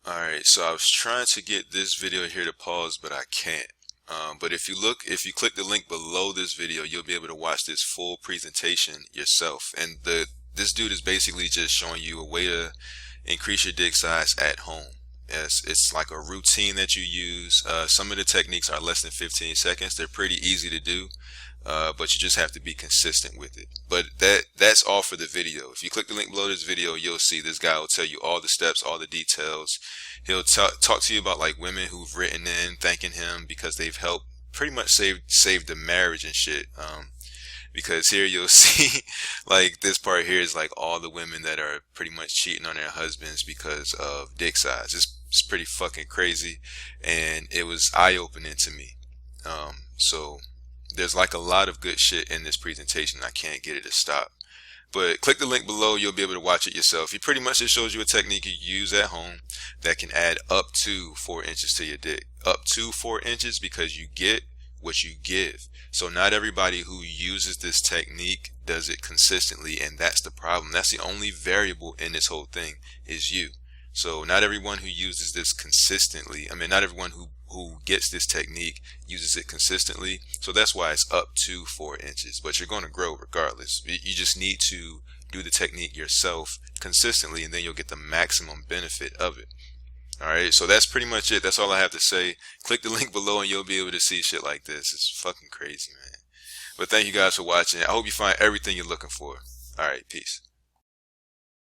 Alright, so I was trying to get this video here to pause, but I can't. But if you click the link below this video, you'll be able to watch this full presentation yourself. And this dude is basically just showing you a way to increase your dick size at home. It's like a routine that you use. Some of the techniques are less than 15 seconds. They're pretty easy to do. But you just have to be consistent with it. But that's all for the video. If you click the link below this video, you'll see this guy will tell you all the steps, all the details. He'll talk to you about like women who've written in thanking him because they've helped pretty much save the marriage and shit. Because here you'll see like this part here is like all the women that are pretty much cheating on their husbands because of dick size. It's pretty fucking crazy, and it was eye-opening to me. So there's like a lot of good shit in this presentation. I can't get it to stop. But click the link below, you'll be able to watch it yourself. He pretty much just shows you a technique you use at home that can add up to 4 inches to your dick. Up to 4 inches, because you get what you give. So not everybody who uses this technique does it consistently, and that's the problem. That's the only variable in this whole thing, is you. So not everyone who uses this consistently, not everyone who gets this technique uses it consistently. So that's why it's up to 4 inches, but you're going to grow regardless. You just need to do the technique yourself consistently, and then you'll get the maximum benefit of it. Alright, so that's pretty much it. That's all I have to say. Click the link below and you'll be able to see shit like this. It's fucking crazy, man. But thank you guys for watching. I hope you find everything you're looking for. Alright, peace.